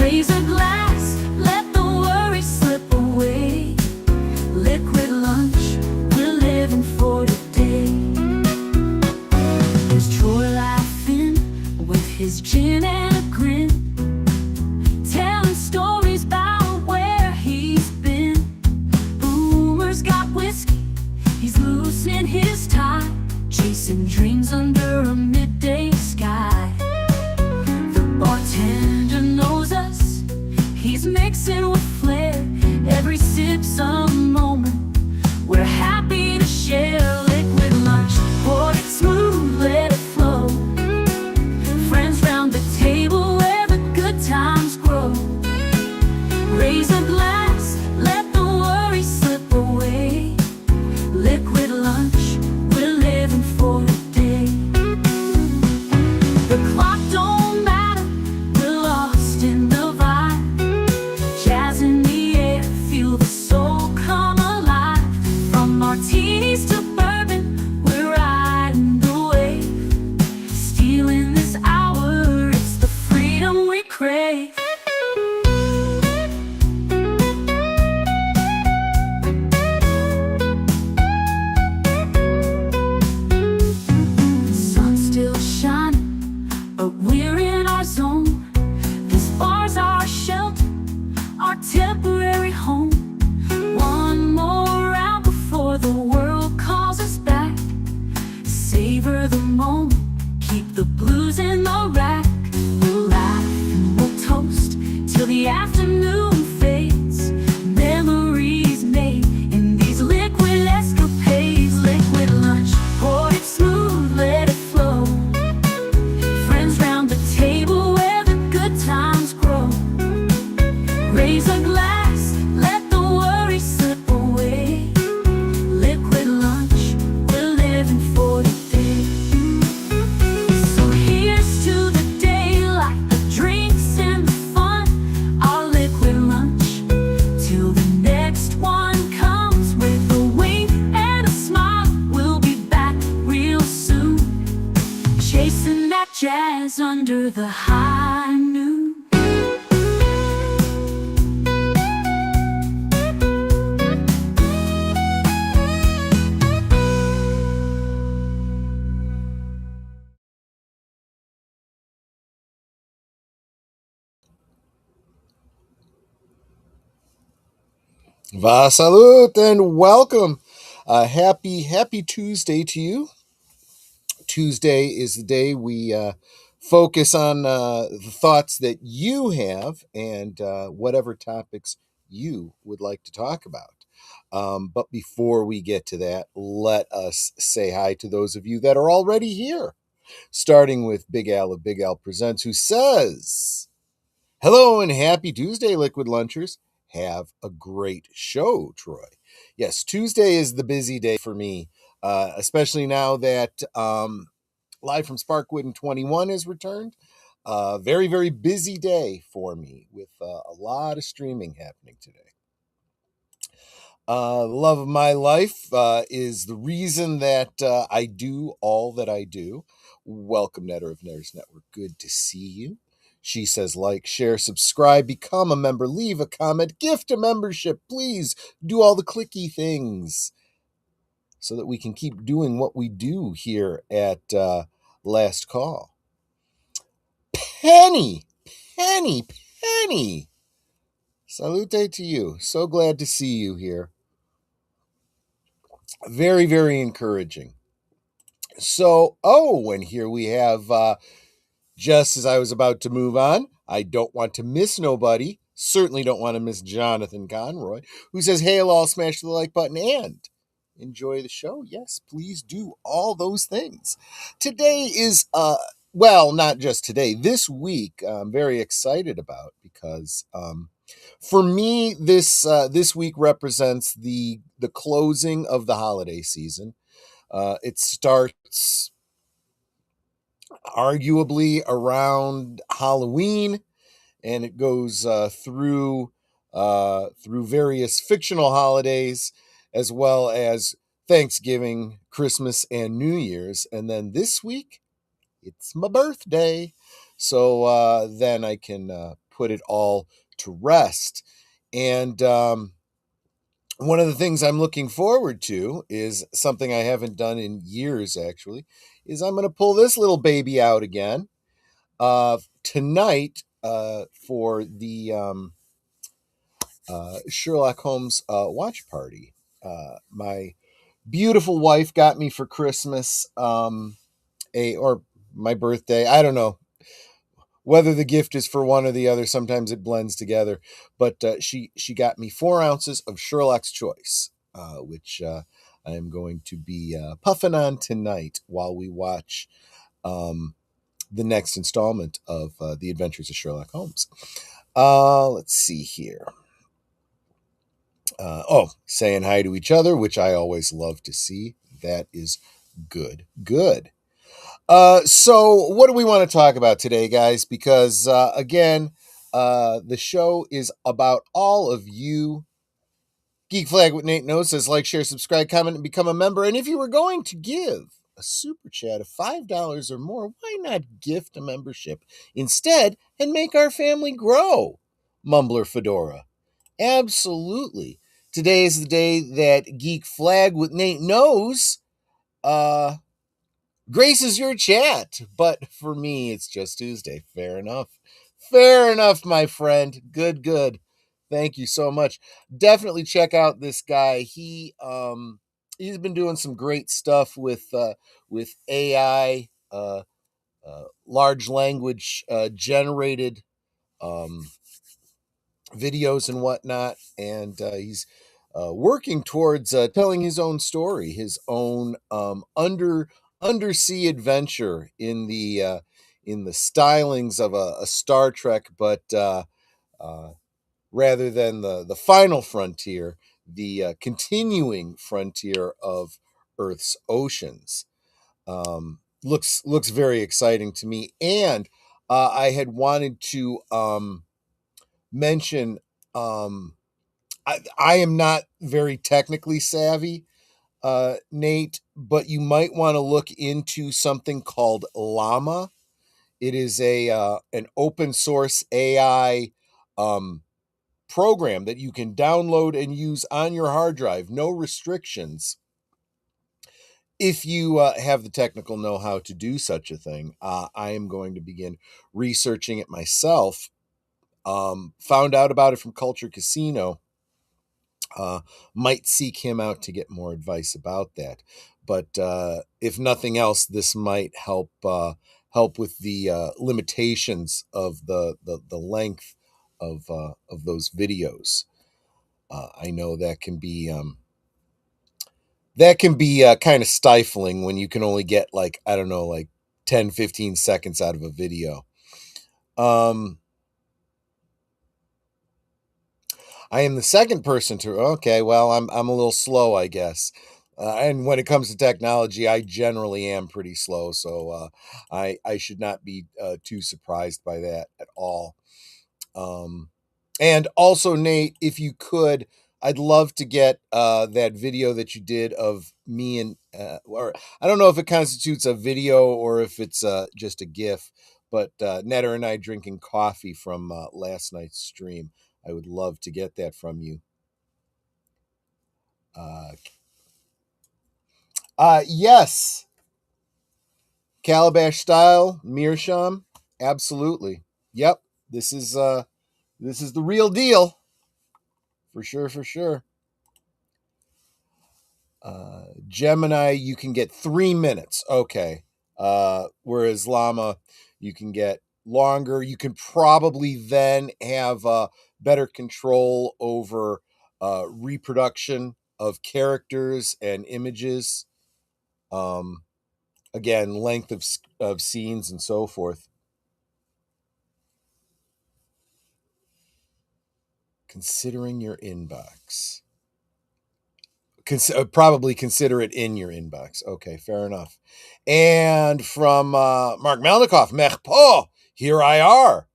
Raise a glass, let the worry slip away. Liquid lunch, we're living for today. There's Troy laughing with his gin and a grin, telling stories about where he's been. Boomer's got whiskey, he's loosening his tie, chasing dreams under a midday sky. The bartender knows us, he's mixing with flair. Every sip's a moment we're happy to share. Liquid lunch, pour it smooth, let it flow. Friends round the table where the good times grow. Raise a glass, let the worry slip away. Liquid lunch, we're living for today. The clock don't matter, we're lost in the vibe. Jazz in the air, feel the soul come alive. From martinis to bourbon, we're riding the wave. Stealing this hour, it's the freedom we crave. Sun's still shining, but we're in our zone. This bar's our shelter, our temporary home. One more round before the world calls us back. Savor the moment, keep the blues in the rack. We'll laugh and we'll toast till the afternoon fades. Memories made in these liquid escapades. Liquid lunch, pour it smooth, let it flow. Friends round the table where the good times grow. Raise a glass, let the worry slip away. Liquid lunch, we're living for today. So here's to the daylight, the drinks and the fun. Our liquid lunch, till the next one comes. With a wink and a smile, we'll be back real soon. Chasing that jazz under the high noon. Va salute and welcome. Happy Tuesday to you. Tuesday is the day we focus on the thoughts that you have and whatever topics you would like to talk about. But before we get to that, let us say hi to those of you that are already here. Starting with Big Al of Big Al Presents, who says, hello and happy Tuesday, Liquid Lunchers. Have a great show, Troy. Yes, Tuesday is the busy day for me, especially now that Live from Sparkwood and 21 is returned. Very, very busy day for me with a lot of streaming happening today. The love of my life is the reason that I do all that I do. Welcome, Netter of Netters Network. Good to see you. She says, like, share, subscribe, become a member, leave a comment, gift a membership. Please do all the clicky things so that we can keep doing what we do here at Last Call. Penny. Salute to you. So glad to see you here. Very, very encouraging. So, and here we have, just as I was about to move on, I don't want to miss nobody. Certainly don't want to miss Jonathan Conroy, who says, hey, all, smash the like button and enjoy the show. Yes, please do all those things. Today is, not just today, this week, I'm very excited about because, for me, this week represents the closing of the holiday season. It starts arguably around Halloween, and it goes through various fictional holidays, as well as Thanksgiving, Christmas, and New Year's. And then this week, it's my birthday. So then I can put it all to rest. And one of the things I'm looking forward to is something I haven't done in years, actually, is I'm going to pull this little baby out again tonight for the Sherlock Holmes watch party. My beautiful wife got me for Christmas or my birthday. I don't know whether the gift is for one or the other. Sometimes it blends together. But she got me 4 ounces of Sherlock's Choice, which I am going to be puffing on tonight while we watch the next installment of The Adventures of Sherlock Holmes. Let's see here. Saying hi to each other, which I always love to see. That is good. Good. So what do we want to talk about today, guys? Because again, the show is about all of you. Geek Flag with Nate Knows says like, share, subscribe, comment, and become a member. And if you were going to give a super chat of $5 or more, why not gift a membership instead and make our family grow? Mumbler Fedora. Absolutely. Today is the day that Geek Flag with Nate Knows graces your chat. But for me, it's just Tuesday. Fair enough. Fair enough, my friend. Good, good. Thank you so much. Definitely check out this guy. He's been doing some great stuff with AI, large language generated videos and whatnot, and he's working towards telling his own story, his own undersea adventure in the stylings of a Star Trek, but rather than the final frontier, the continuing frontier of Earth's oceans. Looks very exciting to me, and I had wanted to mention I am not very technically savvy, Nate, but you might want to look into something called Llama. It is an open source AI program that you can download and use on your hard drive, no restrictions. If you have the technical know-how to do such a thing, I am going to begin researching it myself. Found out about it from Culture Casino. Might seek him out to get more advice about that. But if nothing else, this might help with the limitations of the length of those videos. I know that can be kind of stifling when you can only get like 10-15 seconds out of a video. I am the second person to. Okay, well, I'm a little slow, I guess. And when it comes to technology, I generally am pretty slow, so I should not be too surprised by that at all. And also, Nate, if you could, I'd love to get that video that you did of me and, or I don't know if it constitutes a video or if it's just a GIF, but Netter and I drinking coffee from last night's stream. I would love to get that from you. Yes. Calabash style, meerschaum. Absolutely. Yep. This is the real deal. For sure, for sure. Gemini, you can get 3 minutes. Okay. Whereas Llama, you can get longer. You can probably then have better control over reproduction of characters and images. Again, length of scenes and so forth. Considering your inbox. Probably consider it in your inbox. Okay, fair enough. And from Mark Melnikoff, Mechpo, here I are.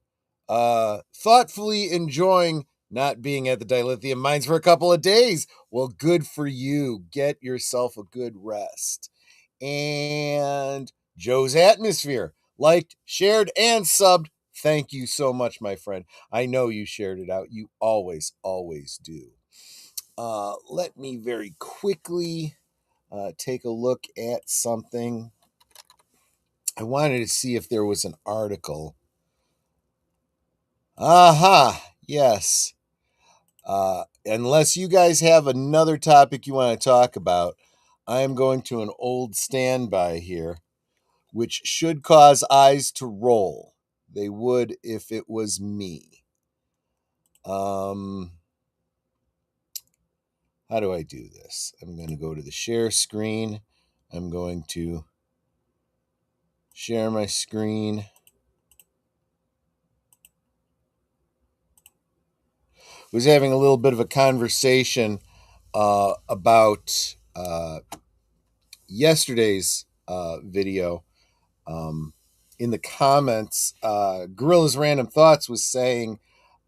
Thoughtfully enjoying not being at the dilithium mines for a couple of days. Well, good for you. Get yourself a good rest. And Joe's Atmosphere, liked, shared, and subbed Thank you so much, my friend. I know you shared it out. You always, always do. Let me very quickly take a look at something. I wanted to see if there was an article. Aha, yes. Unless you guys have another topic you want to talk about, I am going to an old standby here, which should cause eyes to roll. They would if it was me. How do I do this? I'm going to go to the share screen. I'm going to share my screen. Was having a little bit of a conversation about yesterday's video. In the comments, Gorilla's Random Thoughts was saying,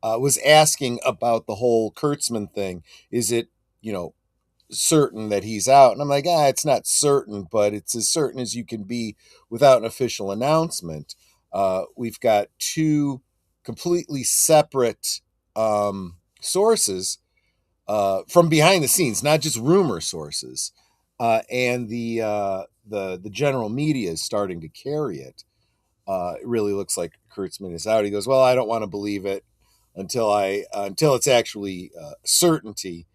was asking about the whole Kurtzman thing. Is it, certain that he's out? And I'm like, it's not certain, but it's as certain as you can be without an official announcement. We've got two completely separate sources from behind the scenes, not just rumor sources, and the general media is starting to carry it. It really looks like Kurtzman is out. He goes, well, I don't want to believe it until it's actually certainty.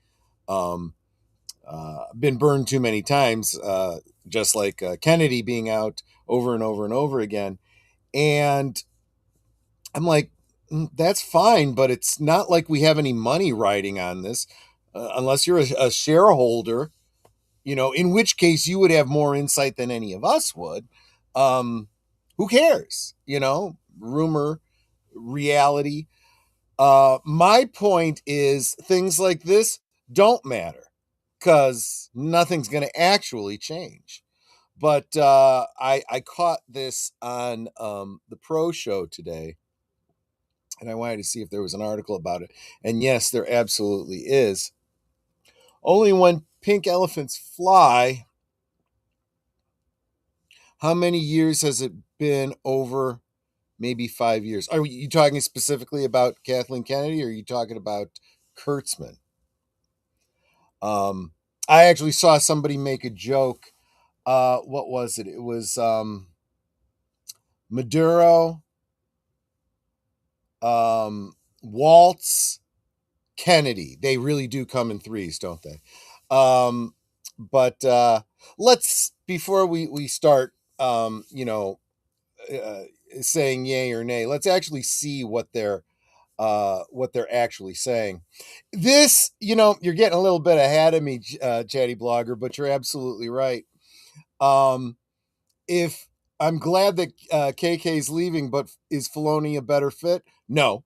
Been burned too many times, just like Kennedy being out over and over and over again. And I'm like, that's fine, but it's not like we have any money riding on this, unless you're a shareholder, in which case you would have more insight than any of us would. Who cares? Rumor, reality. My point is things like this don't matter because nothing's going to actually change. But I caught this on the Pro Show today, and I wanted to see if there was an article about it. And yes, there absolutely is. Only when pink elephants fly. How many years has it been? Over maybe 5 years. Are you talking specifically about Kathleen Kennedy, or are you talking about Kurtzman? I actually saw somebody make a joke. What was it? It was Maduro, Waltz, Kennedy. They really do come in threes, don't they? But let's, before we start, saying yay or nay, let's actually see what they're actually saying. This, you're getting a little bit ahead of me, Chatty Blogger, but you're absolutely right. If I'm glad that KK's leaving, but is Filoni a better fit? No.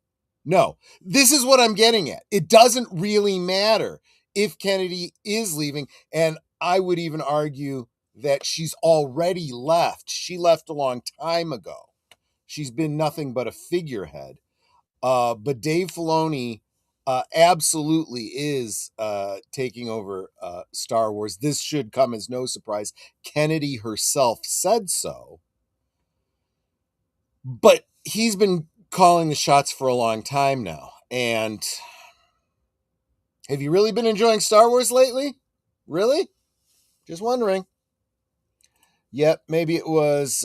This is what I'm getting at. It doesn't really matter if Kennedy is leaving, and I would even argue that she's already left. She left a long time ago. She's been nothing but a figurehead. But Dave Filoni absolutely is taking over Star Wars. This should come as no surprise. Kennedy herself said so. But he's been calling the shots for a long time now. And have you really been enjoying Star Wars lately? Really? Just wondering. Yep, maybe it was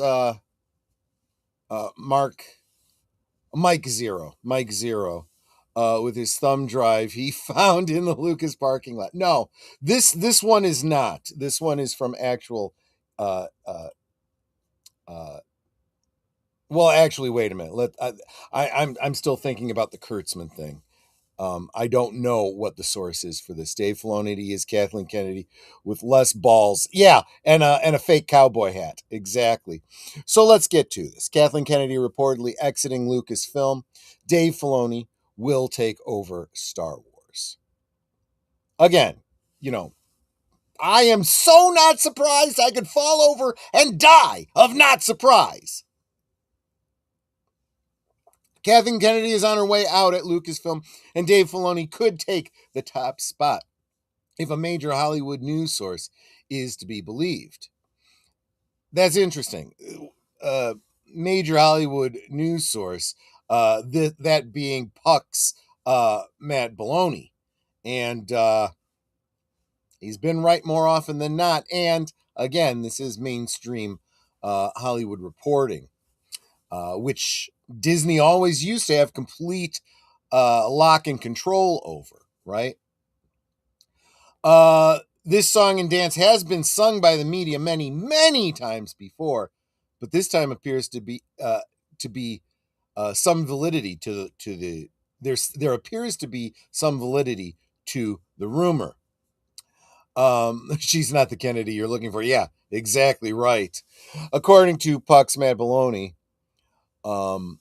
Mike Zero, with his thumb drive he found in the Lucas parking lot. No, this one is not. This one is from actual. Well, actually, wait a minute. I'm still thinking about the Kurtzman thing. I don't know what the source is for this. Dave Filoni is Kathleen Kennedy with less balls. Yeah, and a fake cowboy hat. Exactly. So let's get to this. Kathleen Kennedy reportedly exiting Lucasfilm. Dave Filoni will take over Star Wars. Again, I am so not surprised I could fall over and die of not surprise. Kathleen Kennedy is on her way out at Lucasfilm, and Dave Filoni could take the top spot if a major Hollywood news source is to be believed. That's interesting. Major Hollywood news source. that being Puck's Matt Baloney. And he's been right more often than not. And again, this is mainstream Hollywood reporting, which Disney always used to have complete lock and control over, right? This song and dance has been sung by the media many, many times before, but this time appears to be some validity to the there appears to be some validity to the rumor. She's not the Kennedy you're looking for. Yeah, exactly right. According to Puck's Mad Baloney, um,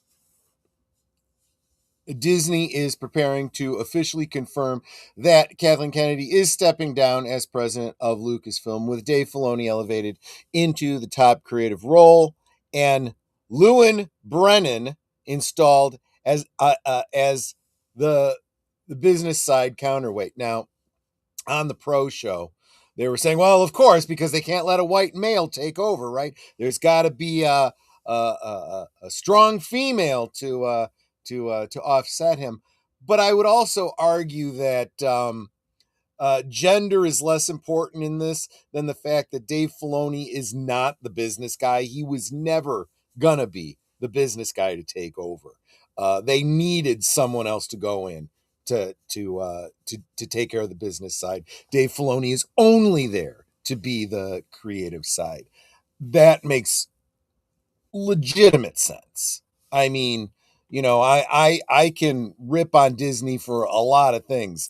Disney is preparing to officially confirm that Kathleen Kennedy is stepping down as president of Lucasfilm, with Dave Filoni elevated into the top creative role and Lewin Brennan installed as the business side counterweight. Now, on the Pro Show, they were saying, well, of course, because they can't let a white male take over, right? There's got to be a strong female to offset him. But I would also argue that gender is less important in this than the fact that Dave Filoni is not the business guy. He was never gonna be the business guy to take over. They needed someone else to go in to take care of the business side. Dave Filoni is only there to be the creative side. That makes legitimate sense. I mean, I can rip on Disney for a lot of things.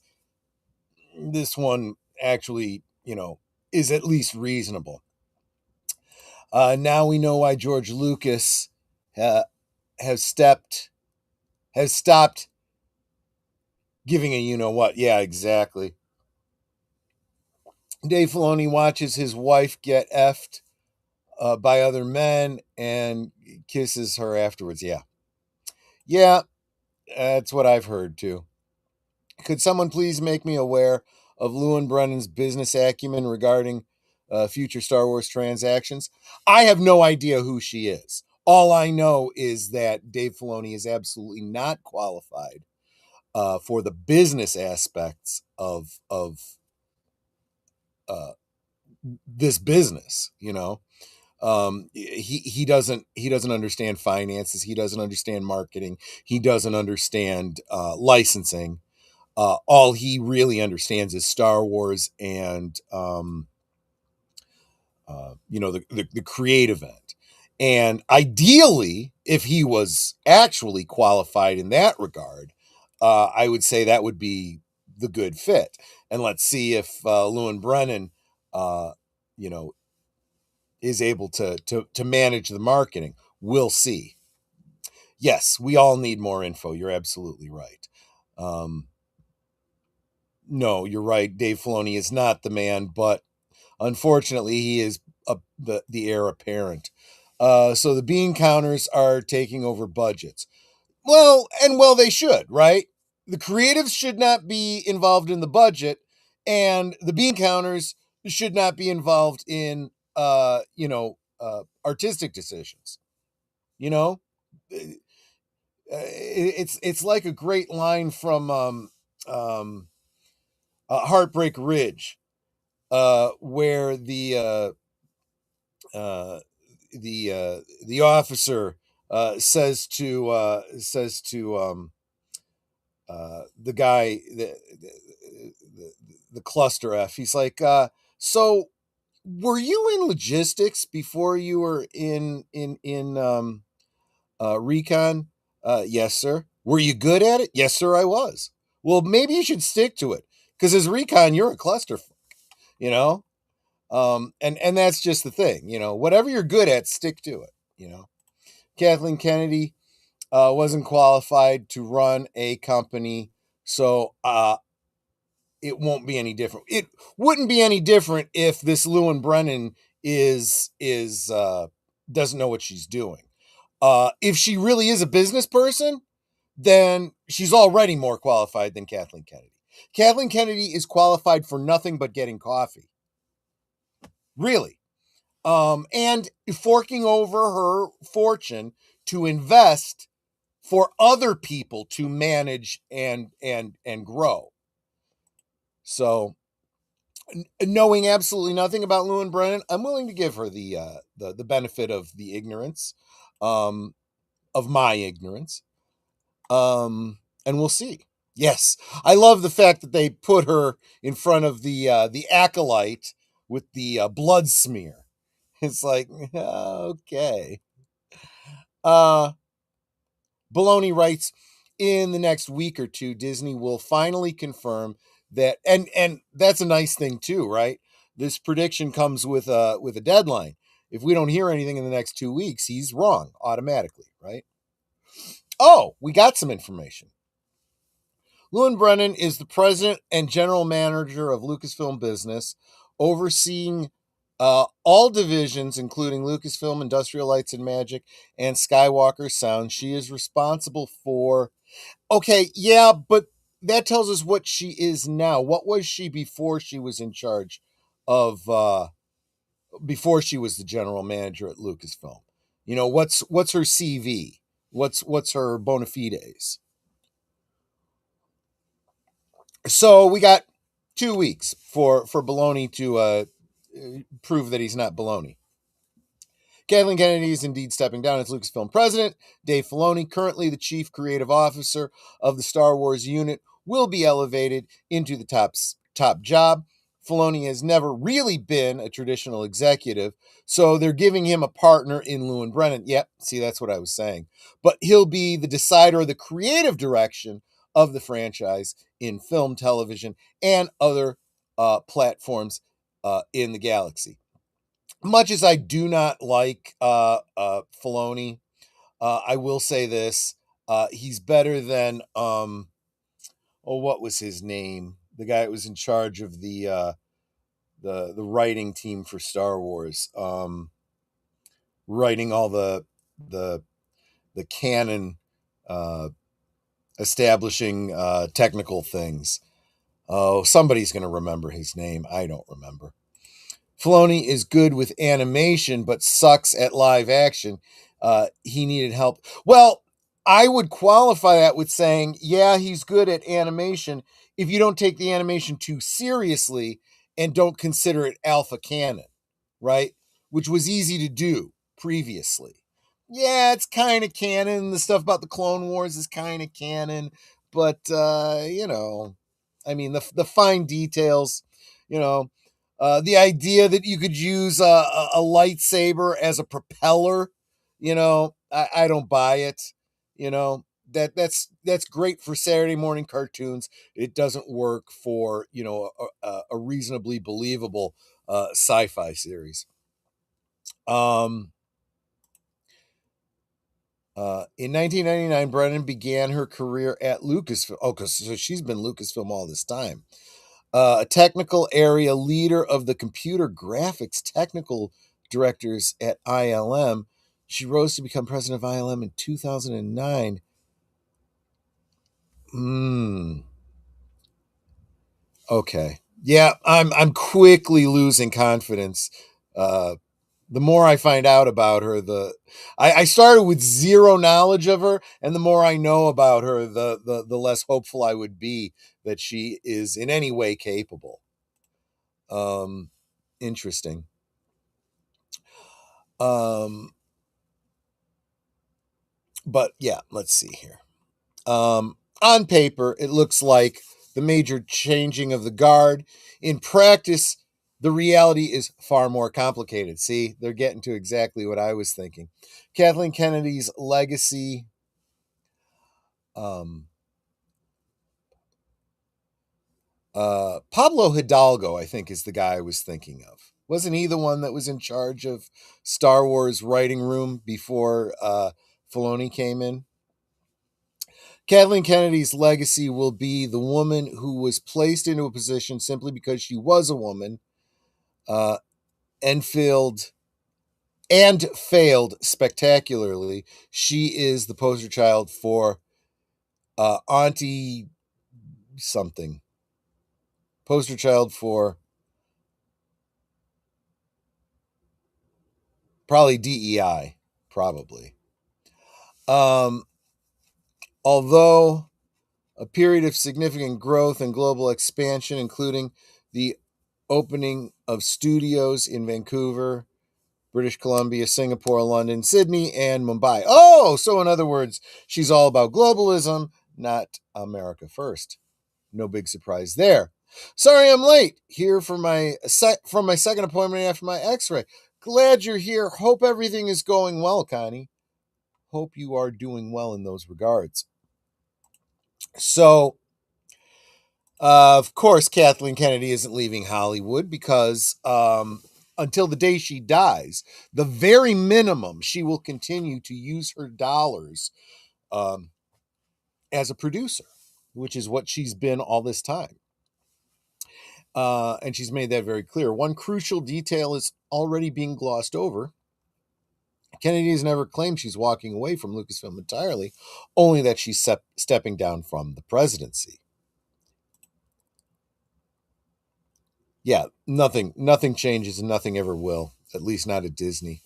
This one actually, is at least reasonable. Now we know why George Lucas has stopped giving a what. Yeah, exactly. Dave Filoni watches his wife get effed by other men and kisses her afterwards. Yeah, that's what I've heard too. Could someone please make me aware of Lewin Brennan's business acumen regarding future Star Wars transactions? I have no idea who she is. All I know is that Dave Filoni is absolutely not qualified for the business aspects of this business. He doesn't understand finances. He doesn't understand marketing. He doesn't understand licensing. All he really understands is Star Wars and the creative end. And ideally, if he was actually qualified in that regard, I would say that would be the good fit. And let's see if Lewin Brennan, uh, you know, is able to manage the marketing. We'll see. Yes, we all need more info. You're absolutely right. Um, no, you're right. Dave Filoni is not the man, but unfortunately, he is the heir apparent. So the bean counters are taking over budgets. Well, they should, right? The creatives should not be involved in the budget, and the bean counters should not be involved in, artistic decisions. You know, it's like a great line from um, Heartbreak Ridge, where uh, the officer says to the guy, the cluster F. He's like, so were you in logistics before you were in recon? Yes, sir. Were you good at it? Yes, sir, I was. Well, maybe you should stick to it, because as recon, you're a cluster, you know. And that's just the thing, whatever you're good at, stick to it. Kathleen Kennedy wasn't qualified to run a company, so it won't be any different. It wouldn't be any different if this Lewin Brennan is doesn't know what she's doing. If she really is a business person, then she's already more qualified than Kathleen Kennedy. Kathleen Kennedy is qualified for nothing but getting coffee. Really. And forking over her fortune to invest for other people to manage and grow. So, knowing absolutely nothing about Lewin Brennan, I'm willing to give her the benefit of the ignorance, of my ignorance, and we'll see. Yes, I love the fact that they put her in front of the acolyte with the blood smear. It's like, okay. Baloney writes, in the next week or two, Disney will finally confirm that, and that's a nice thing too, right? This prediction comes with a deadline. If we don't hear anything in the next 2 weeks, he's wrong automatically, right? Oh, we got some information. Lewin Brennan is the president and general manager of Lucasfilm Business, overseeing all divisions, including Lucasfilm, Industrial Lights and Magic, and Skywalker Sound. She is responsible for. Okay, yeah, but that tells us what she is now. What was she before she was in charge of? Before she was the general manager at Lucasfilm. What's her CV? What's her bona fides? So we got 2 weeks for Baloney to prove that he's not baloney. Kathleen Kennedy is indeed stepping down as Lucasfilm president. Dave Filoni, currently the chief creative officer of the Star Wars unit, will be elevated into the top job. Filoni has never really been a traditional executive, so they're giving him a partner in Lewin Brennan. Yep, see, that's what I was saying. But he'll be the decider of the creative direction of the franchise in film, television, and other platforms in the galaxy. Much as I do not like Filoni, I will say this: he's better than what was his name? The guy that was in charge of the writing team for Star Wars, writing all the canon, establishing technical things. Oh, somebody's going to remember his name. I don't remember. Filoni is good with animation, but sucks at live action. He needed help. Well, I would qualify that with saying, yeah, he's good at animation if you don't take the animation too seriously and don't consider it alpha canon, right? Which was easy to do previously. Yeah, it's kind of canon. The stuff about the Clone Wars is kind of canon, but I mean the fine details, you know, the idea that you could use a lightsaber as a propeller, I don't buy it. That's great for Saturday morning cartoons. It doesn't work for a reasonably believable sci-fi series. In 1999, Brennan began her career at Lucasfilm. Oh, so she's been Lucasfilm all this time. A technical area leader of the computer graphics technical directors at ILM. She rose to become president of ILM in 2009. Okay. Yeah, I'm quickly losing confidence. The more I find out about her, I started with zero knowledge of her, and the more I know about her, the less hopeful I would be that she is in any way capable. Interesting. But yeah, let's see here. On paper, it looks like the major changing of the guard. In practice, the reality is far more complicated. See, they're getting to exactly what I was thinking. Kathleen Kennedy's legacy. Pablo Hidalgo, I think, is the guy I was thinking of. Wasn't he the one that was in charge of Star Wars writing room before Filoni came in? Kathleen Kennedy's legacy will be the woman who was placed into a position simply because she was a woman, uh, and failed spectacularly. She is the poster child for Auntie something. Poster child for probably DEI, probably. Although a period of significant growth and global expansion, including the opening of studios in Vancouver, British Columbia, Singapore, London, Sydney, and Mumbai. Oh, so in other words, she's all about globalism, not America first. No big surprise there. Sorry I'm late. Here for from my second appointment after my x-ray. Glad you're here. Hope everything is going well, Connie. Hope you are doing well in those regards. So, of course, Kathleen Kennedy isn't leaving Hollywood because until the day she dies, the very minimum, she will continue to use her dollars um, as a producer, which is what she's been all this time. And she's made that very clear. One crucial detail is already being glossed over. Kennedy has never claimed she's walking away from Lucasfilm entirely, only that she's stepping down from the presidency. Yeah, nothing changes and nothing ever will, at least not at Disney.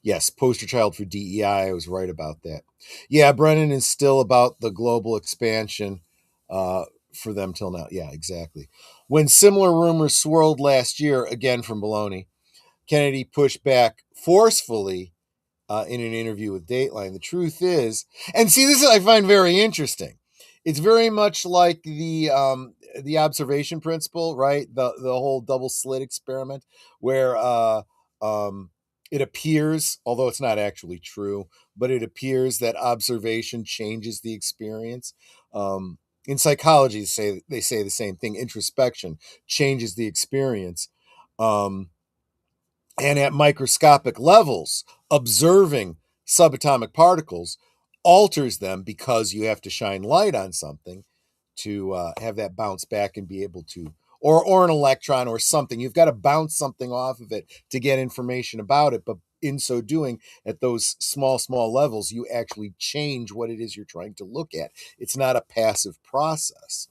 Yes, poster child for DEI. I was right about that. Yeah, Brennan is still about the global expansion for them till now. Yeah, exactly. When similar rumors swirled last year, again from Baloney, Kennedy pushed back forcefully in an interview with Dateline. The truth is, and see, this is, I find very interesting. It's very much like the observation principle, right? The whole double slit experiment, where um, it appears, although it's not actually true, but it appears that observation changes the experience. In psychology, they say the same thing. Introspection changes the experience. And at microscopic levels, observing subatomic particles alters them because you have to shine light on something to have that bounce back and be able to, or an electron or something. You've got to bounce something off of it to get information about it. But in so doing, at those small levels, you actually change what it is you're trying to look at. It's not a passive process.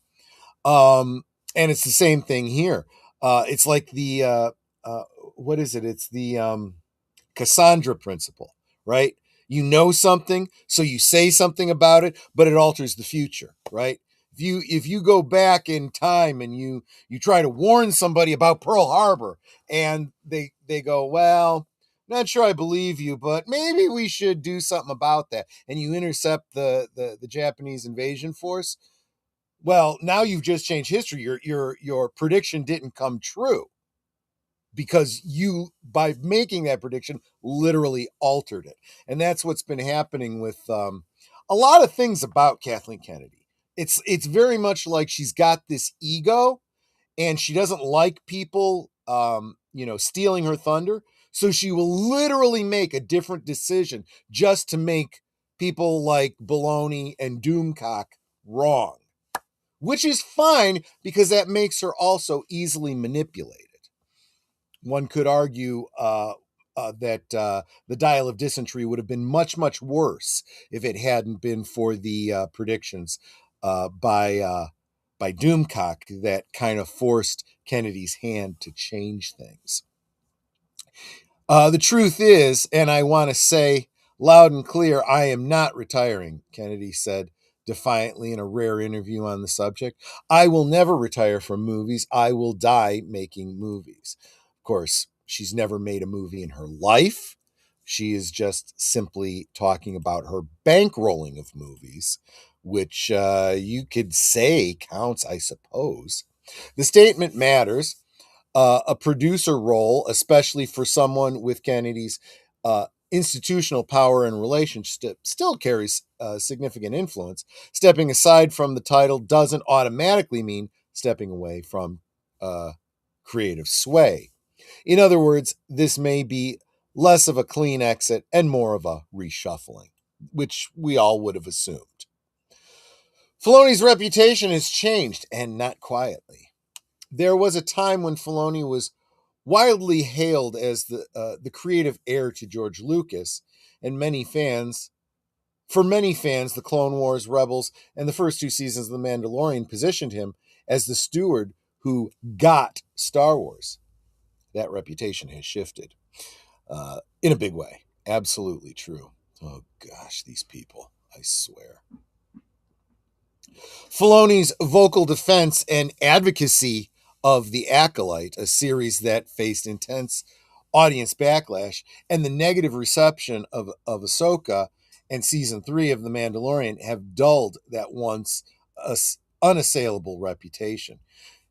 And it's the same thing here. It's like uh, what is it? It's the Cassandra principle, right? You know something, so you say something about it, but it alters the future, right? If you go back in time and you try to warn somebody about Pearl Harbor, and they go, well, not sure I believe you, but maybe we should do something about that, and you intercept the Japanese invasion force. Well, now you've just changed history. Your prediction didn't come true because you, by making that prediction, literally altered it. And that's what's been happening with a lot of things about Kathleen Kennedy. It's very much like she's got this ego, and she doesn't like people stealing her thunder. So she will literally make a different decision just to make people like Baloney and Doomcock wrong, which is fine because that makes her also easily manipulated. One could argue that the Dial of Dysentery would have been much worse if it hadn't been for the predictions by Doomcock that kind of forced Kennedy's hand to change things. The truth is, and I want to say loud and clear, I am not retiring, Kennedy said defiantly in a rare interview on the subject. I will never retire from movies. I will die making movies. Of course, she's never made a movie in her life. She is just simply talking about her bankrolling of movies, which you could say counts, I suppose. The statement matters. A producer role, especially for someone with Kennedy's institutional power and relationship, still carries significant influence. Stepping aside from the title doesn't automatically mean stepping away from creative sway. In other words, this may be less of a clean exit and more of a reshuffling, which we all would have assumed. Filoni's reputation has changed, and not quietly. There was a time when Filoni was widely hailed as the creative heir to George Lucas, and for many fans, the Clone Wars, Rebels, and the first two seasons of The Mandalorian positioned him as the steward who got Star Wars. That reputation has shifted in a big way. Absolutely true. Oh gosh, these people! I swear. Filoni's vocal defense and advocacy of The Acolyte, a series that faced intense audience backlash, and the negative reception of Ahsoka and season 3 of The Mandalorian have dulled that once unassailable reputation.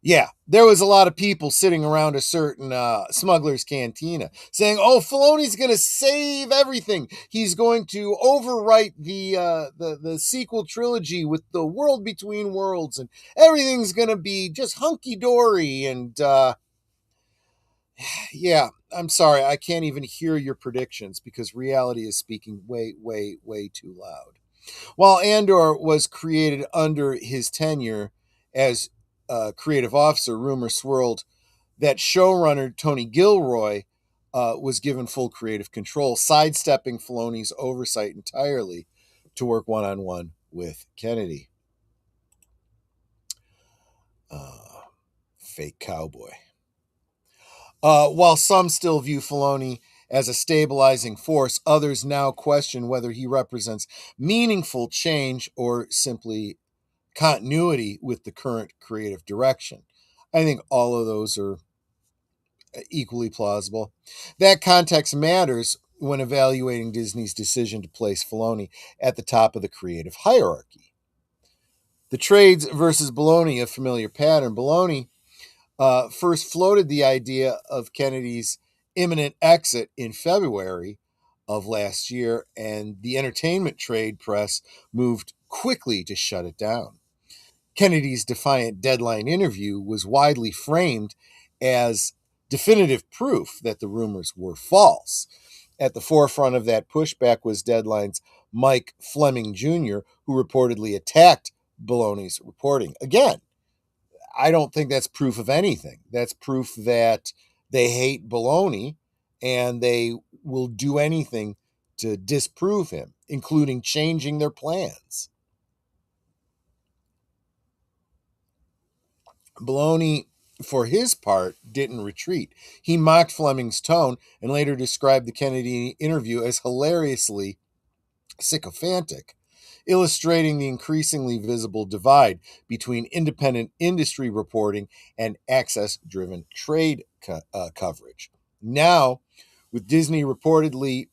Yeah, there was a lot of people sitting around a certain smuggler's cantina saying, "Oh, Filoni's going to save everything. He's going to overwrite the sequel trilogy with the world between worlds, and everything's going to be just hunky dory." And yeah, I'm sorry, I can't even hear your predictions because reality is speaking way, way, way too loud. While Andor was created under his tenure as creative officer, rumors swirled that showrunner Tony Gilroy was given full creative control, sidestepping Filoni's oversight entirely to work one-on-one with Kennedy. Fake cowboy. While some still view Filoni as a stabilizing force, others now question whether he represents meaningful change or simply continuity with the current creative direction. I think all of those are equally plausible. That context matters when evaluating Disney's decision to place Filoni at the top of the creative hierarchy. The trades versus baloney, a familiar pattern. Baloney first floated the idea of Kennedy's imminent exit in February of last year, and the entertainment trade press moved quickly to shut it down. Kennedy's defiant deadline interview was widely framed as definitive proof that the rumors were false. At the forefront of that pushback was Deadline's Mike Fleming Jr., who reportedly attacked Baloney's reporting. Again, I don't think that's proof of anything. That's proof that they hate Baloney and they will do anything to disprove him, including changing their plans. Baloney, for his part, didn't retreat. He mocked Fleming's tone and later described the Kennedy interview as hilariously sycophantic, illustrating the increasingly visible divide between independent industry reporting and access driven trade coverage. Now, with Disney reportedly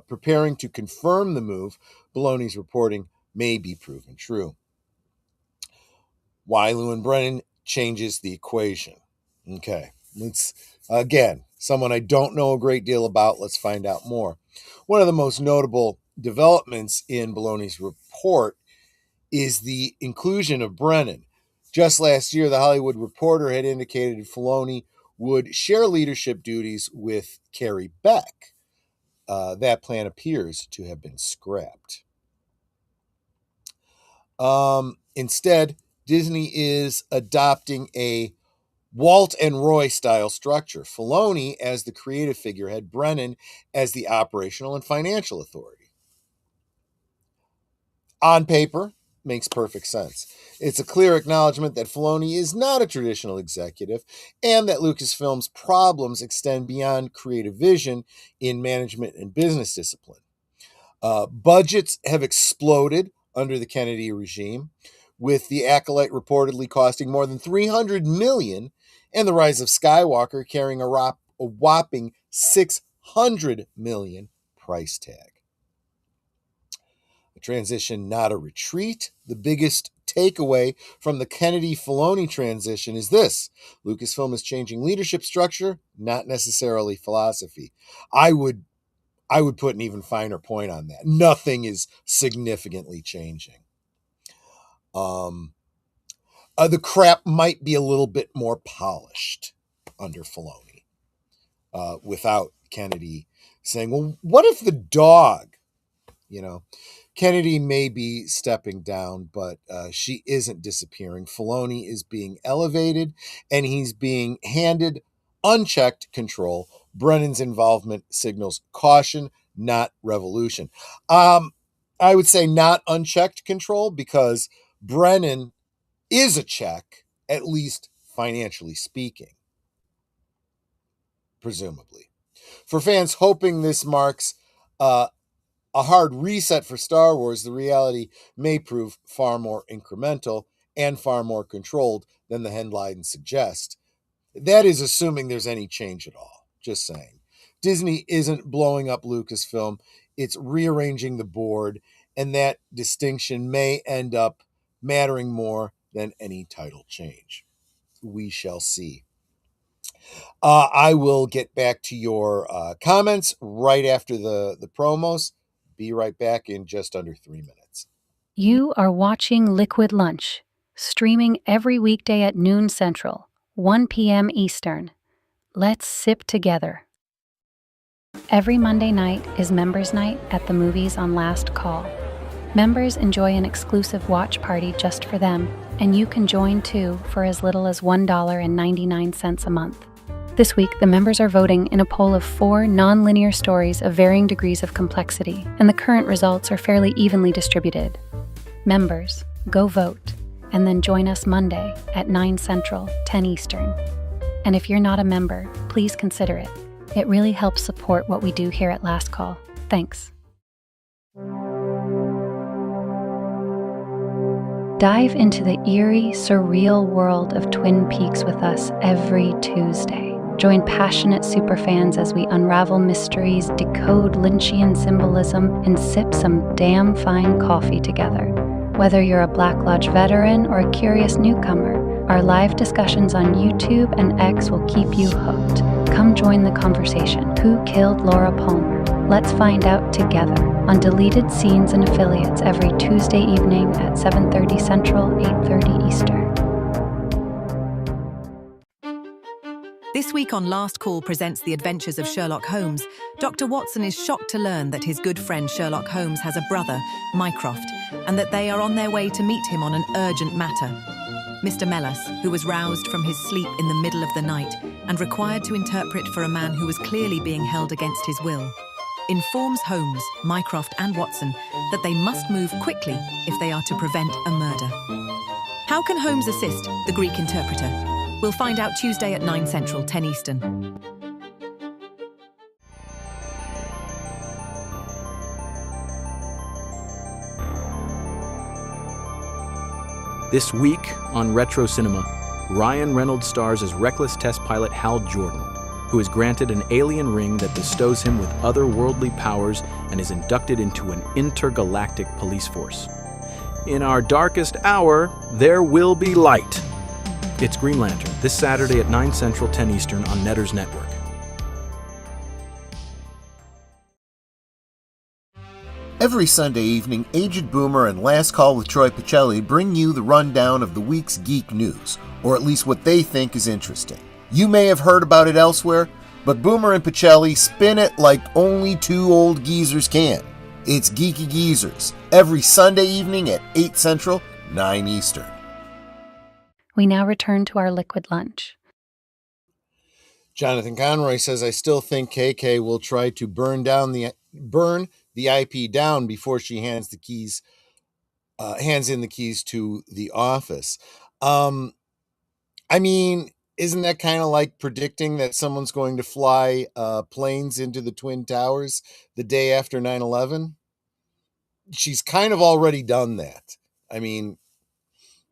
preparing to confirm the move, Baloney's reporting may be proven true. Why Lou and Brennan changes the equation. Okay, let's again, someone I don't know a great deal about. Let's find out more. One of the most notable developments in Baloney's report is the inclusion of Brennan. Just last year, the Hollywood Reporter had indicated Filoni would share leadership duties with Carrie Beck. That plan appears to have been scrapped. Instead, Disney is adopting a Walt and Roy style structure. Filoni as the creative figurehead, Brennan as the operational and financial authority. On paper, makes perfect sense. It's a clear acknowledgement that Filoni is not a traditional executive and that Lucasfilm's problems extend beyond creative vision in management and business discipline. Budgets have exploded under the Kennedy regime, with The Acolyte reportedly costing more than $300 million and The Rise of Skywalker carrying a whopping $600 million price tag. A transition, not a retreat. The biggest takeaway from the Kennedy-Filoni transition is this: Lucasfilm is changing leadership structure, not necessarily philosophy. I would put an even finer point on that. Nothing is significantly changing. The crap might be a little bit more polished under Filoni, without Kennedy saying, well, what if the dog, Kennedy may be stepping down, but she isn't disappearing. Filoni is being elevated, and he's being handed unchecked control. Brennan's involvement signals caution, not revolution. I would say not unchecked control because Brennan is a check, at least financially speaking, presumably. For fans hoping this marks a hard reset for Star Wars, the reality may prove far more incremental and far more controlled than the headlines suggest. That is assuming there's any change at all. Just saying. Disney isn't blowing up Lucasfilm, it's rearranging the board, and that distinction may end up mattering more than any title change. We shall see. I will get back to your comments right after the promos. Be right back in just under 3 minutes. You are watching Liquid Lunch, streaming every weekday at noon Central, 1 p.m. Eastern. Let's sip together. Every Monday night is Members Night at the movies on Last Call. Members enjoy an exclusive watch party just for them, and you can join too for as little as $1.99 a month. This week, the members are voting in a poll of 4 non-linear stories of varying degrees of complexity, and the current results are fairly evenly distributed. Members, go vote, and then join us Monday at 9 Central, 10 Eastern. And if you're not a member, please consider it. It really helps support what we do here at Last Call. Thanks. Dive into the eerie, surreal world of Twin Peaks with us every Tuesday. Join passionate superfans as we unravel mysteries, decode Lynchian symbolism, and sip some damn fine coffee together. Whether you're a Black Lodge veteran or a curious newcomer, our live discussions on YouTube and X will keep you hooked. Come join the conversation. Who killed Laura Palmer? Let's find out together on Deleted Scenes and Affiliates every Tuesday evening at 7:30 Central, 8:30 Eastern. This week on Last Call presents the adventures of Sherlock Holmes. Dr. Watson is shocked to learn that his good friend Sherlock Holmes has a brother, Mycroft, and that they are on their way to meet him on an urgent matter. Mr. Mellas, who was roused from his sleep in the middle of the night and required to interpret for a man who was clearly being held against his will, informs Holmes, Mycroft and Watson that they must move quickly if they are to prevent a murder. How can Holmes assist the Greek interpreter? We'll find out Tuesday at 9 Central, 10 Eastern. This week on Retro Cinema, Ryan Reynolds stars as reckless test pilot Hal Jordan, who is granted an alien ring that bestows him with otherworldly powers and is inducted into an intergalactic police force. In our darkest hour, there will be light. It's Green Lantern, this Saturday at 9 Central, 10 Eastern on Netter's Network. Every Sunday evening, Aged Boomer and Last Call with Troy Pacelli bring you the rundown of the week's geek news, or at least what they think is interesting. You may have heard about it elsewhere, but Boomer and Pacelli spin it like only two old geezers can. It's Geeky Geezers, every Sunday evening at 8 Central, 9 Eastern. We now return to our Liquid Lunch. Jonathan Conroy says, I still think KK will try to burn the IP down before she hands in the keys to the office. I mean, isn't that kind of like predicting that someone's going to fly planes into the Twin Towers the day after 9/11? She's kind of already done that. I mean,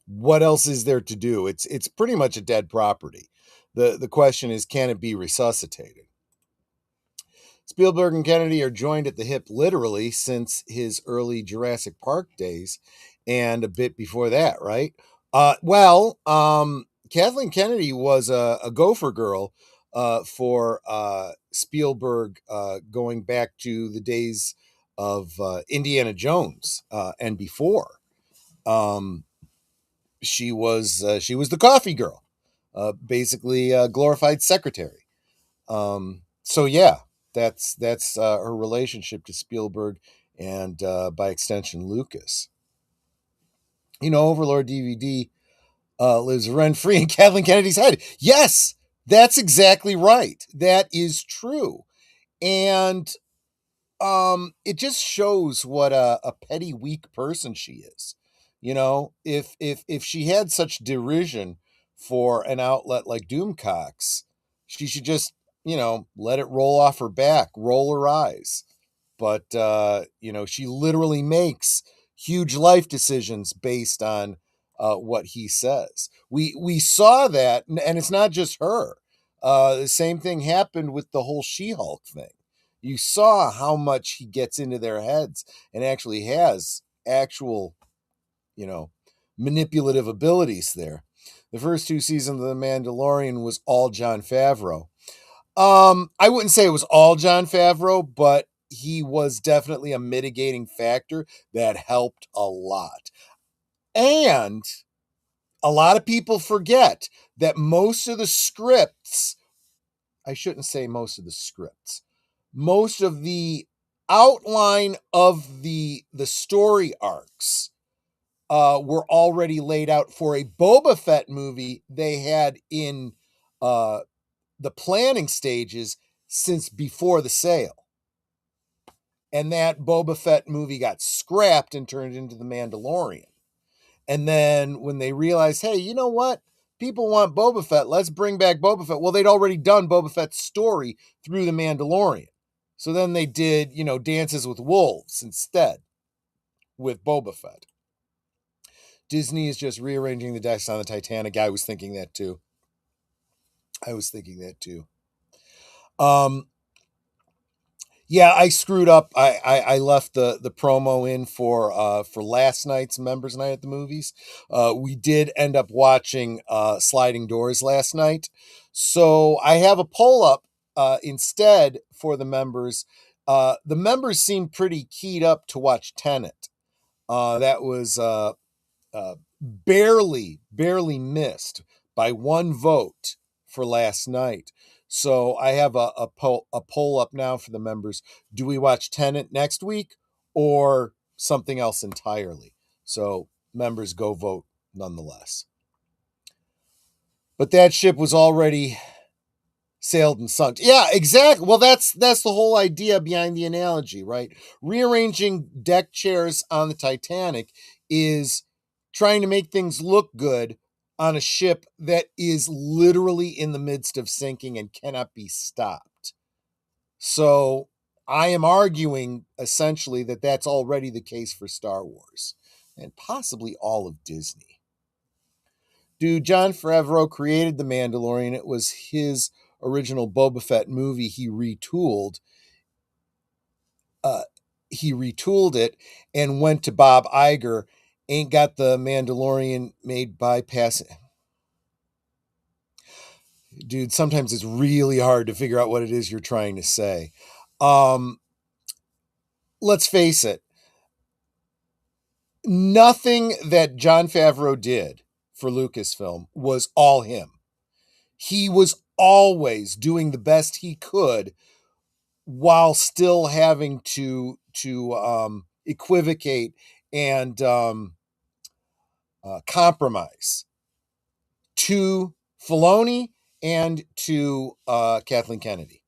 what else is there to do? It's pretty much a dead property. The question is, can it be resuscitated? Spielberg and Kennedy are joined at the hip literally since his early Jurassic Park days and a bit before that, right? Kathleen Kennedy was a gopher girl for Spielberg going back to the days of Indiana Jones and before. She was the coffee girl, basically a glorified secretary. So yeah, that's her relationship to Spielberg and by extension Lucas. You know, Overlord DVD lives rent-free in Kathleen Kennedy's head. Yes, that's exactly right. That is true. And it just shows what a petty, weak person she is. You know, if she had such derision for an outlet like Doomcox, she should just, let it roll off her back, roll her eyes. but she literally makes huge life decisions based on what he says. We saw that, and it's not just her. The same thing happened with the whole She-Hulk thing. You saw how much he gets into their heads and actually has actual, manipulative abilities there. The first 2 seasons of The Mandalorian was all Jon Favreau. I wouldn't say it was all Jon Favreau, but he was definitely a mitigating factor that helped a lot. And a lot of people forget that most of the scripts, I shouldn't say most of the scripts, most of the outline of the story arcs were already laid out for a Boba Fett movie they had in the planning stages since before the sale. And that Boba Fett movie got scrapped and turned into The Mandalorian. And then when they realized, hey, you know what? People want Boba Fett. Let's bring back Boba Fett. Well, they'd already done Boba Fett's story through The Mandalorian. So then they did, Dances with Wolves instead with Boba Fett. Disney is just rearranging the decks on the Titanic. I was thinking that too. Yeah, I screwed up. I left the promo in for last night's members night at the movies. We did end up watching Sliding Doors last night, so I have a poll up instead for the members. The members seemed pretty keyed up to watch Tenet. That was barely missed by 1 vote for last night. So I have a poll up now for the members. Do we watch Tenet next week or something else entirely? So members, go vote nonetheless. But that ship was already sailed and sunk. Yeah, exactly. Well, that's the whole idea behind the analogy, right? Rearranging deck chairs on the Titanic is trying to make things look good on a ship that is literally in the midst of sinking and cannot be stopped. So I am arguing essentially that that's already the case for Star Wars and possibly all of Disney. Dude, Jon Favreau created The Mandalorian. It was his original Boba Fett movie. He retooled it and went to Bob Iger. Ain't got The Mandalorian made bypassing. Dude, sometimes it's really hard to figure out what it is you're trying to say. Let's face it. Nothing that Jon Favreau did for Lucasfilm was all him. He was always doing the best he could while still having to equivocate and compromise to Filoni and to Kathleen Kennedy.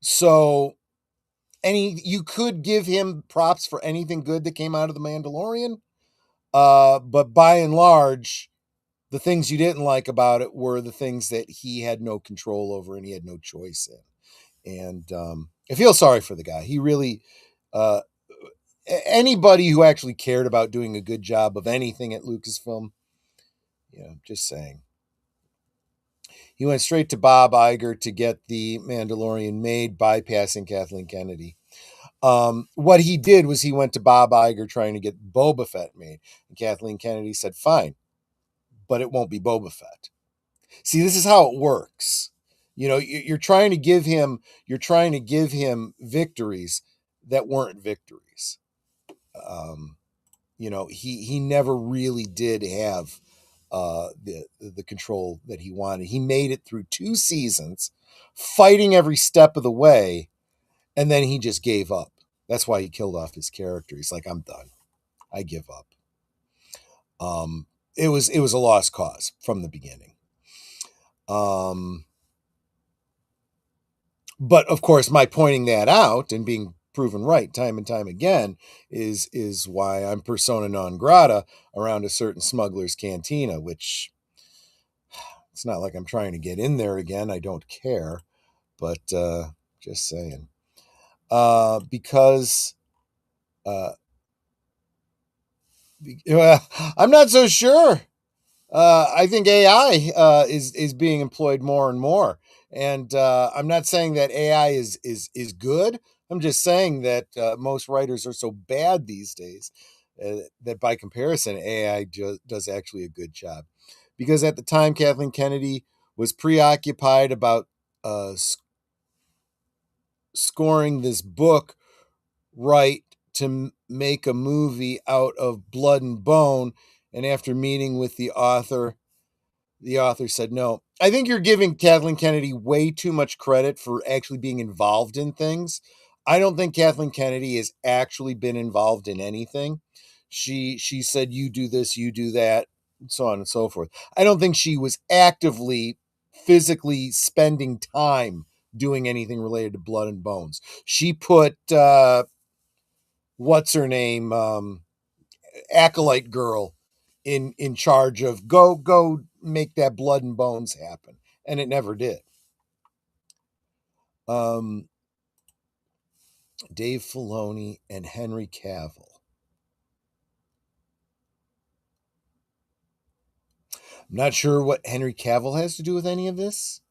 So you could give him props for anything good that came out of The Mandalorian, but by and large, the things you didn't like about it were the things that he had no control over and he had no choice in. And I feel sorry for the guy. He really, anybody who actually cared about doing a good job of anything at Lucasfilm, just saying. He went straight to Bob Iger to get The Mandalorian made, bypassing Kathleen Kennedy. What he did was he went to Bob Iger trying to get Boba Fett made. And Kathleen Kennedy said, fine, but it won't be Boba Fett. See, this is how it works. You're trying to give him victories that weren't victories. He never really did have the control that he wanted. He made it through 2 seasons, fighting every step of the way, and then he just gave up. That's why he killed off his character. He's like, I'm done. I give up. It was a lost cause from the beginning. But of course, my pointing that out and being proven right time and time again is why I'm persona non grata around a certain smuggler's cantina, which it's not like I'm trying to get in there again. I don't care, but just saying. because well, I'm not so sure. I think AI is being employed more and more, and I'm not saying that AI is good. I'm just saying that most writers are so bad these days that by comparison, AI does actually a good job. Because at the time, Kathleen Kennedy was preoccupied about scoring this book right to make a movie out of blood and bone, and after meeting with the author said no. I think you're giving Kathleen Kennedy way too much credit for actually being involved in things. I don't think Kathleen Kennedy has actually been involved in anything. She said you do this, you do that, so on and so forth. I don't think she was actively physically spending time doing anything related to blood and bones. She put what's her name, acolyte girl in charge of go make that blood and bones happen, and it never did. um Dave Filoni and Henry Cavill. I'm not sure what Henry Cavill has to do with any of this.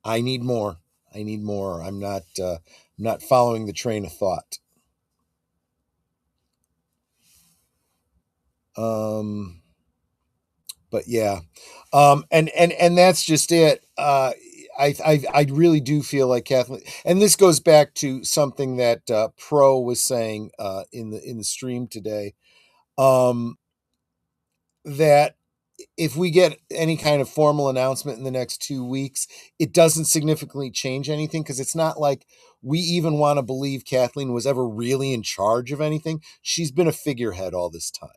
I need more. I'm not following the train of thought. um but yeah, and that's just it. I really do feel like Kathleen, and this goes back to something that Pro was saying in the stream today, um, that if we get any kind of formal announcement in the next 2 weeks, it doesn't significantly change anything, because it's not like we even want to believe Kathleen was ever really in charge of anything. She's been a figurehead all this time.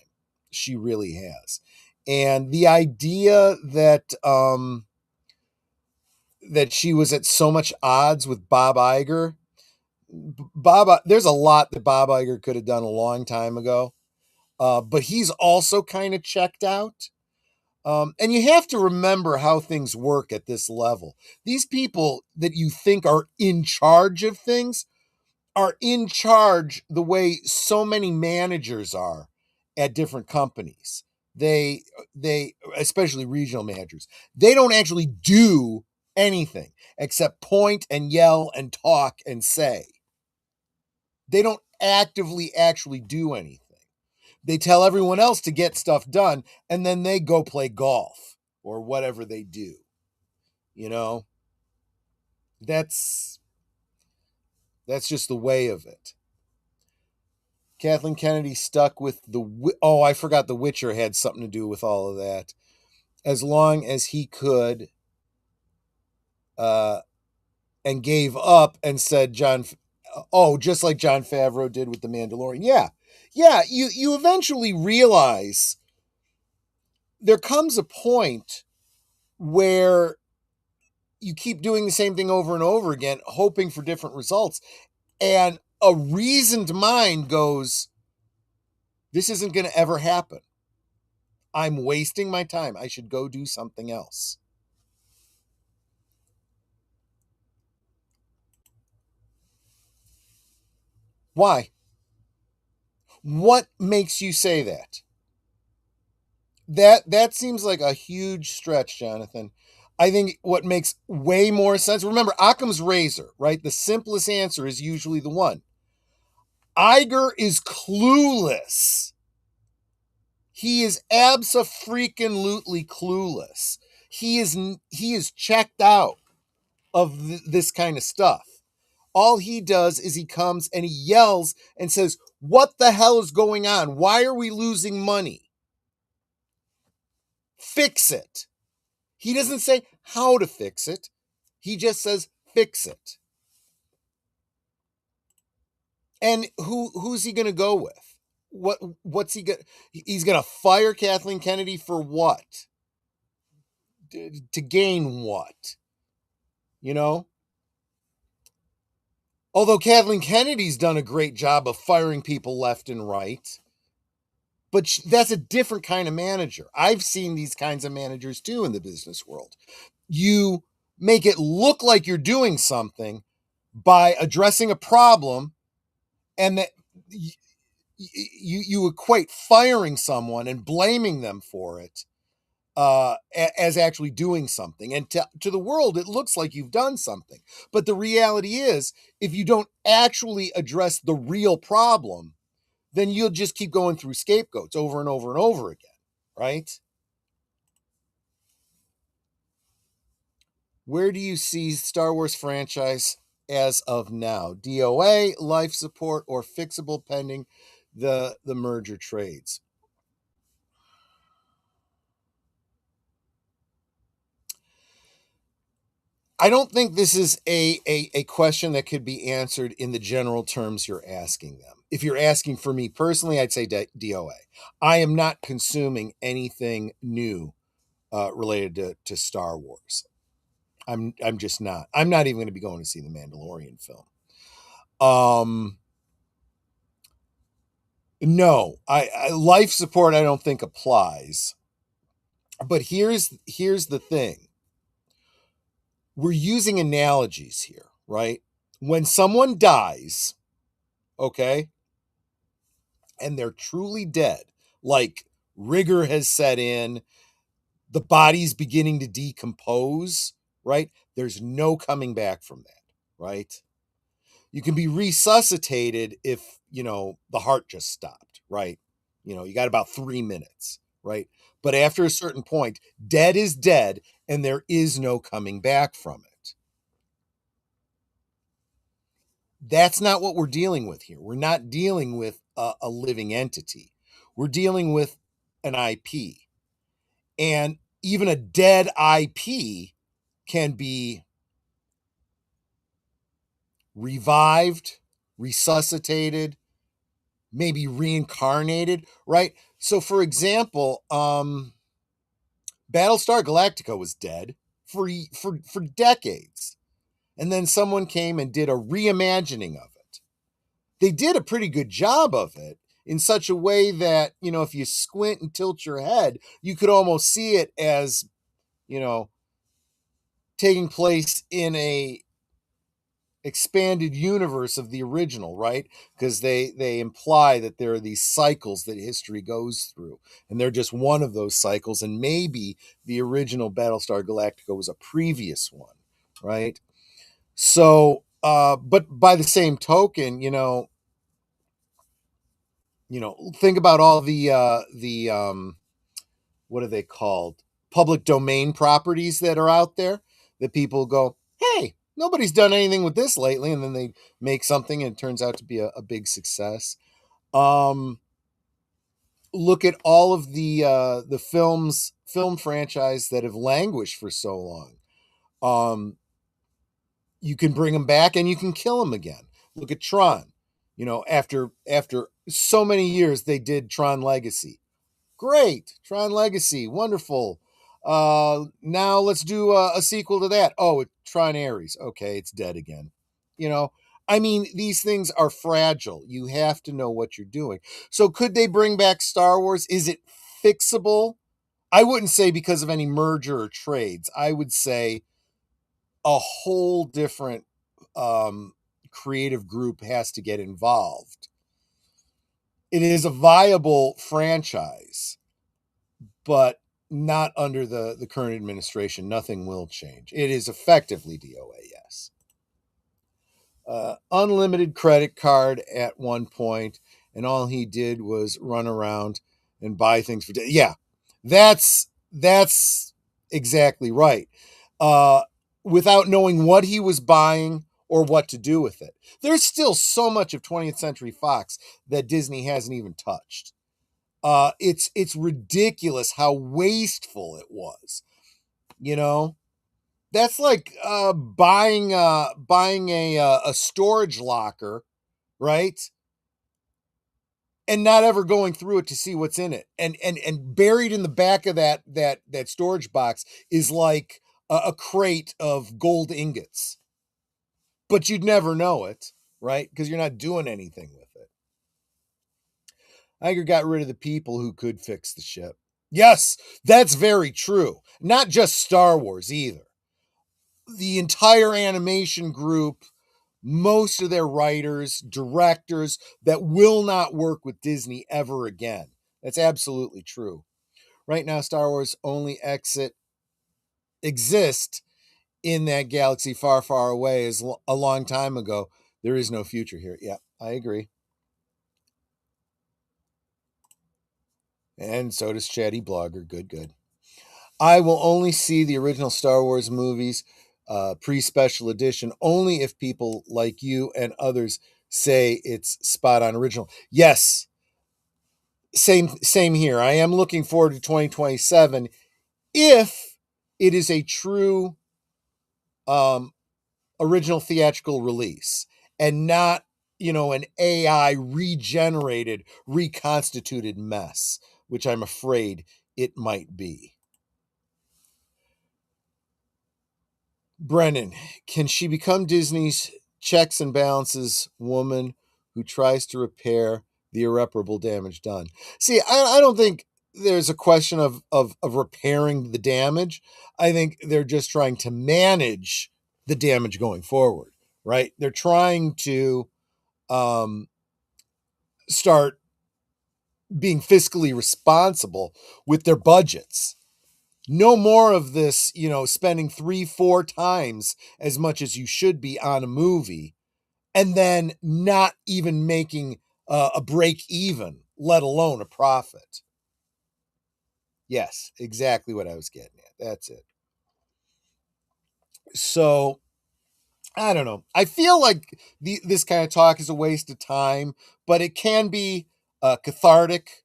She really has. And the idea that she was at so much odds with Bob Iger. There's a lot that Bob Iger could have done a long time ago, but he's also kind of checked out. And you have to remember how things work at this level. These people that you think are in charge of things are in charge the way so many managers are at different companies. They especially regional managers, they don't actually do anything except point and yell and talk and say. They don't actively actually do anything. They tell everyone else to get stuff done, and then they go play golf or whatever they do. You know, that's just the way of it. Kathleen Kennedy stuck with I forgot The Witcher had something to do with all of that. As long as he could, and gave up and said just like Jon Favreau did with The Mandalorian. Yeah, you eventually realize there comes a point where you keep doing the same thing over and over again, hoping for different results. And a reasoned mind goes, this isn't going to ever happen. I'm wasting my time. I should go do something else. Why? What makes you say that? That seems like a huge stretch, Jonathan. I think what makes way more sense, remember Occam's razor, right? The simplest answer is usually the one. Iger is clueless. He is abso-freaking-lutely clueless. He is checked out of this kind of stuff. All he does is he comes and he yells and says, "What the hell is going on? Why are we losing money? Fix it." He doesn't say how to fix it. He just says, "Fix it." And who's he going to go with? What's he going? He's going to fire Kathleen Kennedy for what? To gain what? You know? Although Kathleen Kennedy's done a great job of firing people left and right, but that's a different kind of manager. I've seen these kinds of managers too in the business world. You make it look like you're doing something, by addressing a problem, and that you equate firing someone and blaming them for it as actually doing something. And to the world, it looks like you've done something. But the reality is, if you don't actually address the real problem, then you'll just keep going through scapegoats over and over and over again, right? Where do you see Star Wars franchise as of now? DOA, life support, or fixable pending the merger trades? I don't think this is a question that could be answered in the general terms you're asking them. If you're asking for me personally, I'd say DOA. I am not consuming anything new related to Star Wars. I'm just not. I'm not even going to be going to see the Mandalorian film. No, I life support I don't think applies. But here's the thing. We're using analogies here, right? When someone dies, okay, and they're truly dead, like rigor has set in, the body's beginning to decompose, right? There's no coming back from that, right? You can be resuscitated if, the heart just stopped, right? You got about 3 minutes, right? But after a certain point, dead is dead, and there is no coming back from it. That's not what we're dealing with here. We're not dealing with a living entity. We're dealing with an IP. And even a dead IP can be revived, resuscitated, maybe reincarnated, right? So for example, Battlestar Galactica was dead for decades. And then someone came and did a reimagining of it. They did a pretty good job of it in such a way that, if you squint and tilt your head, you could almost see it as, taking place in a expanded universe of the original, right? Because they imply that there are these cycles that history goes through, and they're just one of those cycles, and maybe the original Battlestar Galactica was a previous one, right? So but by the same token, think about all the what are they called, public domain properties that are out there that people go, hey, nobody's done anything with this lately, and then they make something and it turns out to be a big success. Look at all of the film franchise that have languished for so long. You can bring them back and you can kill them again. Look at Tron. After so many years, they did Tron Legacy. Great, Tron Legacy, wonderful. Now let's do a sequel to that. Oh, Tron Ares. Okay, it's dead again. These things are fragile. You have to know what you're doing. So could they bring back Star Wars? Is it fixable? I wouldn't say because of any merger or trades. I would say a whole different creative group has to get involved. It is a viable franchise, but not under the current administration. Nothing will change. It is effectively DOA, yes. Unlimited credit card at one point, and all he did was run around and buy things for yeah, that's exactly right. Without knowing what he was buying or what to do with it. There's still so much of 20th Century Fox that Disney hasn't even touched. It's ridiculous how wasteful it was. That's like buying a storage locker, right? And not ever going through it to see what's in it. And buried in the back of that storage box is like a crate of gold ingots. But you'd never know it, right? Because you're not doing anything with it. Iger got rid of the people who could fix the ship. Yes, that's very true. Not just Star Wars either. The entire animation group, most of their writers, directors that will not work with Disney ever again. That's absolutely true. Right now, Star Wars only exist in that galaxy far, far away is a long time ago. There is no future here. Yeah, I agree. And so does Chatty Blogger. Good. I will only see the original Star Wars movies pre-special edition only if people like you and others say it's spot on original. Yes, same here. I am looking forward to 2027 if it is a true original theatrical release and not, an AI regenerated, reconstituted mess, which I'm afraid it might be. Brennan, can she become Disney's checks and balances woman who tries to repair the irreparable damage done? See, I don't think there's a question of repairing the damage. I think they're just trying to manage the damage going forward, right? They're trying to start being fiscally responsible with their budgets. No more of this, spending 3-4 times as much as you should be on a movie and then not even making a break even, let alone a profit. Yes, exactly what I was getting at. That's it. So, I don't know. I feel like this kind of talk is a waste of time, but it can be cathartic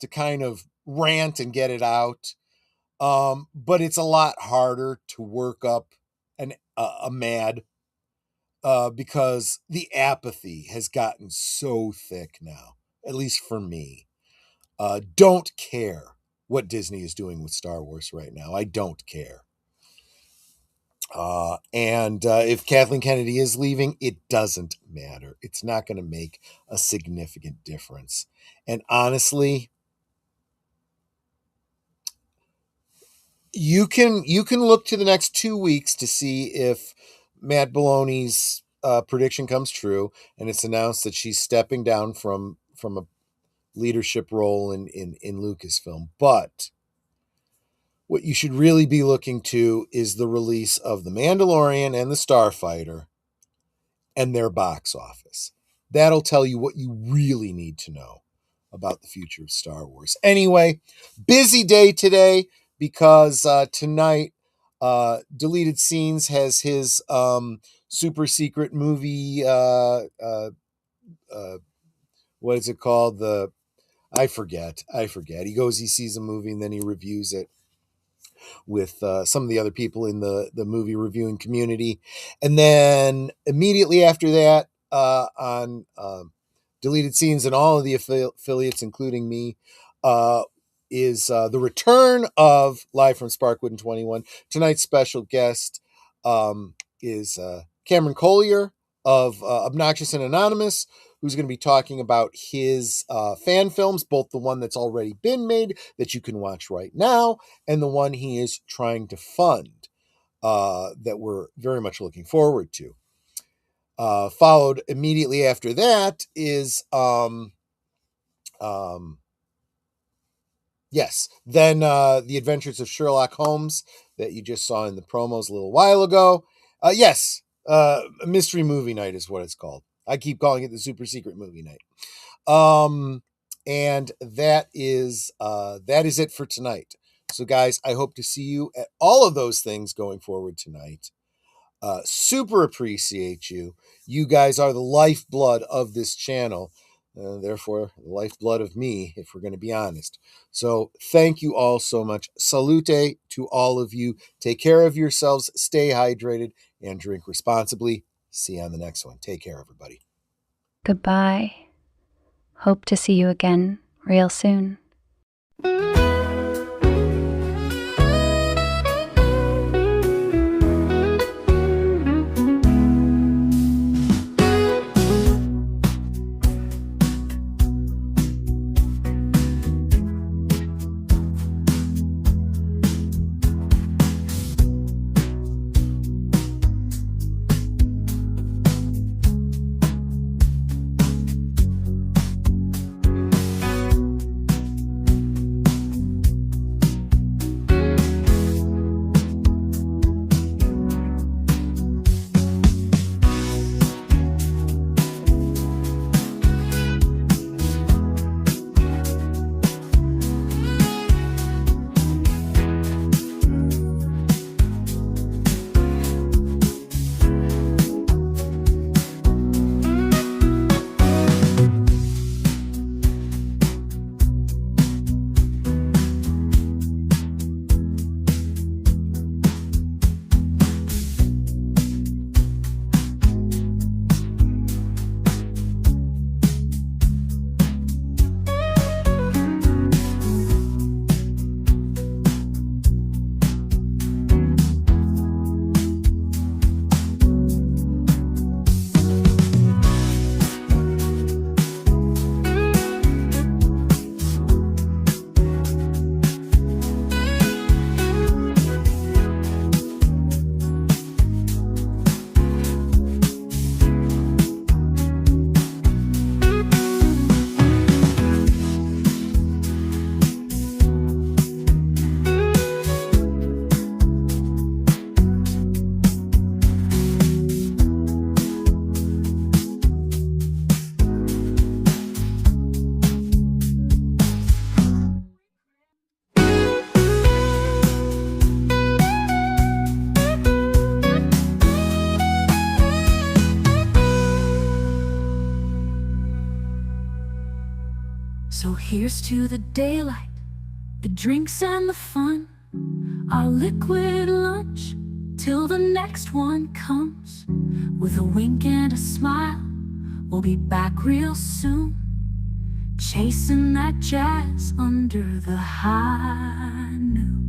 to kind of rant and get it out. But it's a lot harder to work up a mad because the apathy has gotten so thick now, at least for me. Don't care what Disney is doing with Star Wars right now. I don't care. And if Kathleen Kennedy is leaving, it doesn't matter. It's not going to make a significant difference. And honestly, you can look to the next 2 weeks to see if Matt Maloney's prediction comes true, and it's announced that she's stepping down from a leadership role in Lucasfilm. But what you should really be looking to is the release of The Mandalorian and The Starfighter and their box office. That'll tell you what you really need to know about the future of Star Wars. Anyway, busy day today because tonight Deleted Scenes has his super secret movie. What is it called? I forget. He goes, he sees a movie, and then he reviews it with some of the other people in the movie reviewing community. And then immediately after that, on Deleted Scenes and all of the affiliates, including me, is the return of Live from Sparkwood in 21. Tonight's special guest is Cameron Collier of Obnoxious and Anonymous, who's going to be talking about his fan films, both the one that's already been made that you can watch right now and the one he is trying to fund that we're very much looking forward to. Followed immediately after that is then The Adventures of Sherlock Holmes that you just saw in the promos a little while ago. Mystery Movie Night is what it's called. I keep calling it the Super Secret Movie Night. And that is it for tonight. So guys, I hope to see you at all of those things going forward tonight. Super appreciate you. You guys are the lifeblood of this channel. Therefore, the lifeblood of me, if we're going to be honest. So thank you all so much. Salute to all of you. Take care of yourselves. Stay hydrated and drink responsibly. See you on the next one. Take care, everybody. Goodbye. Hope to see you again real soon. Here's to the daylight, the drinks and the fun, our liquid lunch, till the next one comes. With a wink and a smile, we'll be back real soon, chasing that jazz under the high noon.